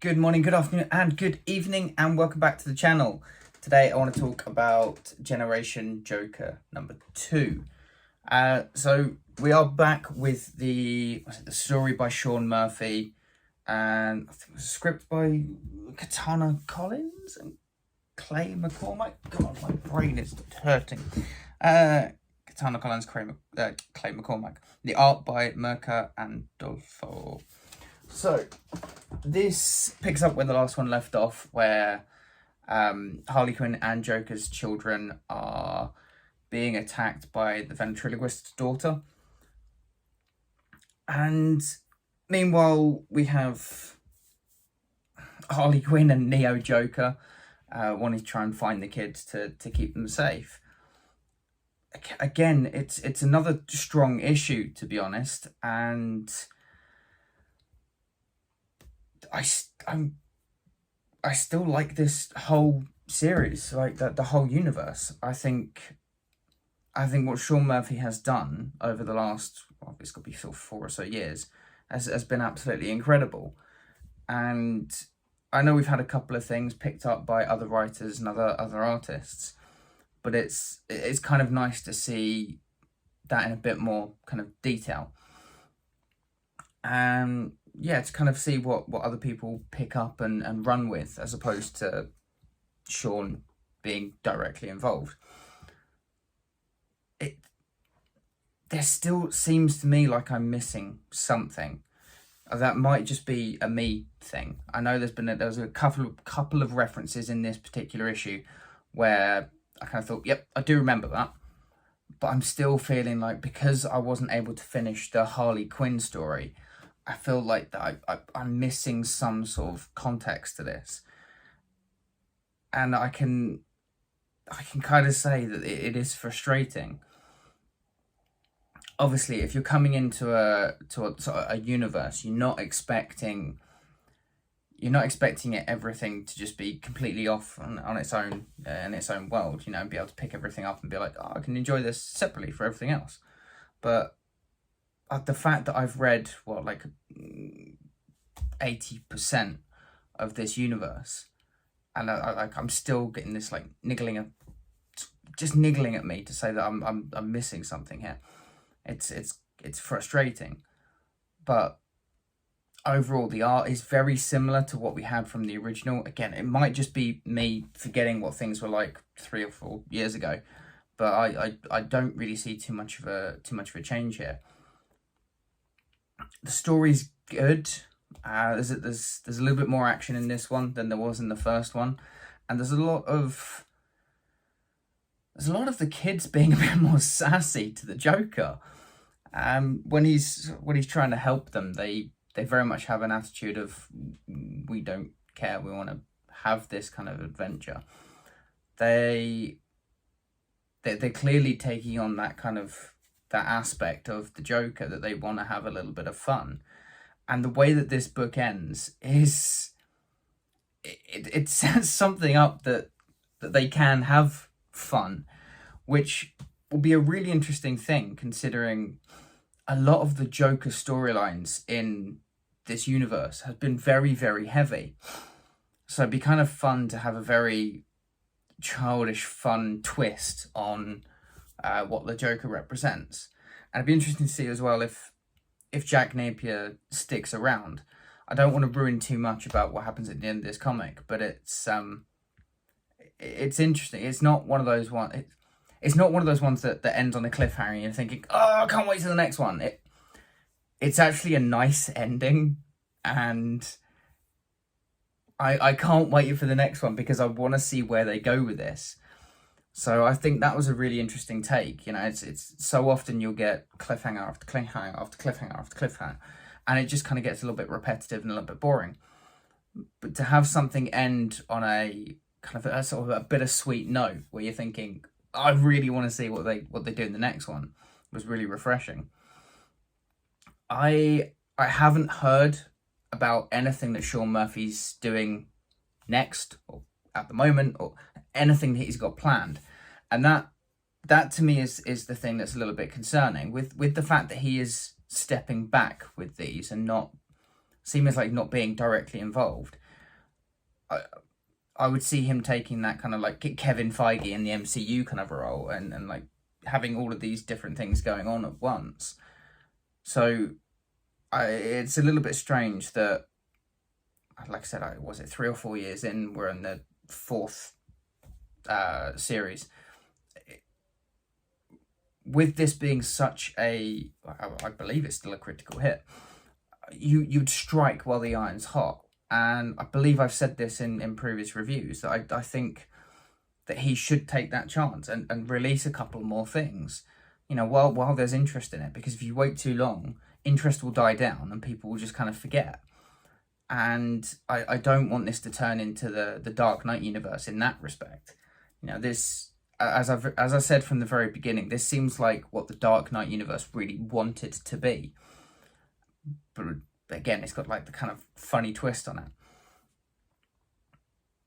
Good morning, good afternoon, and good evening, and welcome back to the channel. Today I want to talk about Generation Joker number 2. So we are back with the story by Sean Murphy, and I think it was a script by Katana Collins and Clay McCormack. God, my brain is hurting. Katana Collins, Clay McCormack. The art by Mirka Andolfo. So this picks up where the last one left off, where Harley Quinn and Joker's children are being attacked by the ventriloquist's daughter. And meanwhile, we have Harley Quinn and Neo Joker wanting to try and find the kids to keep them safe. Again, it's another strong issue, to be honest, and I still like this whole series, like the whole universe. I think what Sean Murphy has done over the last, well, it's got to be 4 or so years, has been absolutely incredible. And I know we've had a couple of things picked up by other writers and other artists, but it's kind of nice to see that in a bit more kind of detail. And yeah, to kind of see what other people pick up and run with, as opposed to Sean being directly involved. There still seems to me like I'm missing something. That might just be a me thing. I know there was a couple of references in this particular issue where I kind of thought, yep, I do remember that. But I'm still feeling like, because I wasn't able to finish the Harley Quinn story, I feel like that I'm missing some sort of context to this. And I can kind of say that it is frustrating. Obviously, if you're coming into a universe, you're not expecting everything to just be completely off on its own in its own world, and be able to pick everything up and be like, oh, I can enjoy this separately for everything else. But the fact that I've read 80% of this universe, and I'm still getting this niggling at me to say that I'm missing something here. It's frustrating, but overall the art is very similar to what we had from the original. Again, it might just be me forgetting what things were like 3 or 4 years ago, but I don't really see too much of a change here. The story's good. There's a little bit more action in this one than there was in the first one, and there's a lot of the kids being a bit more sassy to the Joker. When he's trying to help them, they very much have an attitude of, we don't care, we want to have this kind of adventure. They're clearly taking on that aspect of the Joker, that they want to have a little bit of fun. And the way that this book ends is, it sets something up that they can have fun, which will be a really interesting thing, considering a lot of the Joker storylines in this universe have been very, very heavy. So it'd be kind of fun to have a very childish, fun twist on what the Joker represents. And it'd be interesting to see as well if Jack Napier sticks around. I don't want to ruin too much about what happens at the end of this comic, but it's interesting. It's not one of those ones. It's not one of those ones that ends on a cliffhanger and you're thinking, oh, I can't wait to the next one. It's actually a nice ending, and I can't wait for the next one because I want to see where they go with this. So I think that was a really interesting take. It's so often you'll get cliffhanger after cliffhanger after cliffhanger after cliffhanger, and it just kind of gets a little bit repetitive and a little bit boring. But to have something end on a kind of a sort of a bittersweet note where you're thinking, I really want to see what they do in the next one, was really refreshing. I haven't heard about anything that Sean Murphy's doing next, or at the moment, or anything that he's got planned, and that to me is the thing that's a little bit concerning, with the fact that he is stepping back with these and not seems like not being directly involved. I would see him taking that kind of like Kevin Feige in the MCU kind of a role, and like having all of these different things going on at once. So it's a little bit strange that, like I said, was it 3 or 4 years in, we're in the fourth series. With this being such I believe it's still a critical hit, you'd strike while the iron's hot. And I believe I've said this in previous reviews, that I think that he should take that chance and release a couple more things, while there's interest in it. Because if you wait too long, interest will die down and people will just kind of forget. And I don't want this to turn into the Dark Knight universe in that respect. This, as I said from the very beginning, this seems like what the Dark Knight universe really wanted to be. But again, it's got like the kind of funny twist on it.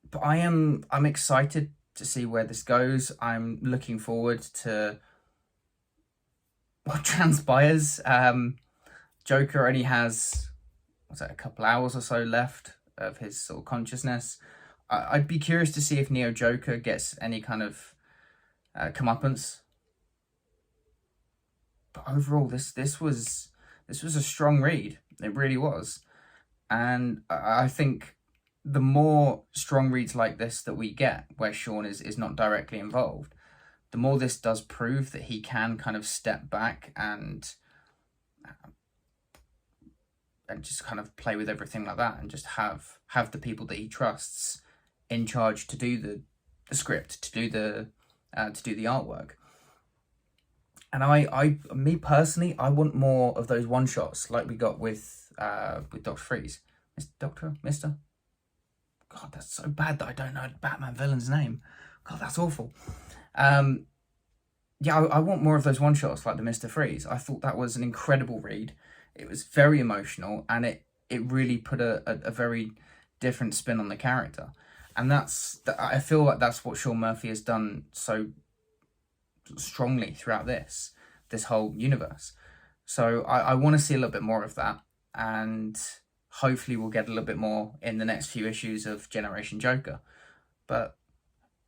But I'm excited to see where this goes. I'm looking forward to what transpires. Joker only has, a couple hours or so left of his sort of consciousness. I'd be curious to see if Neo Joker gets any kind of comeuppance. But overall, this was a strong read. It really was. And I think the more strong reads like this that we get, where Sean is not directly involved, the more this does prove that he can kind of step back and just kind of play with everything like that, and just have the people that he trusts in charge to do the script, to do the artwork. And me personally, I want more of those one shots like we got with Dr. Freeze. Mister? God, that's so bad that I don't know Batman villain's name. God, that's awful. Yeah, I want more of those one shots like the Mr. Freeze. I thought that was an incredible read. It was very emotional, and it really put a very different spin on the character. And I feel like that's what Sean Murphy has done so strongly throughout this whole universe. So I want to see a little bit more of that, and hopefully we'll get a little bit more in the next few issues of Generation Joker. But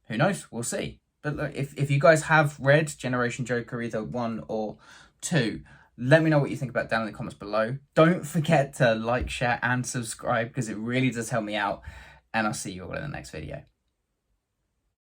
who knows? We'll see. But look, if you guys have read Generation Joker, either 1 or 2, let me know what you think about down in the comments below. Don't forget to like, share, and subscribe, because it really does help me out. And I'll see you all in the next video.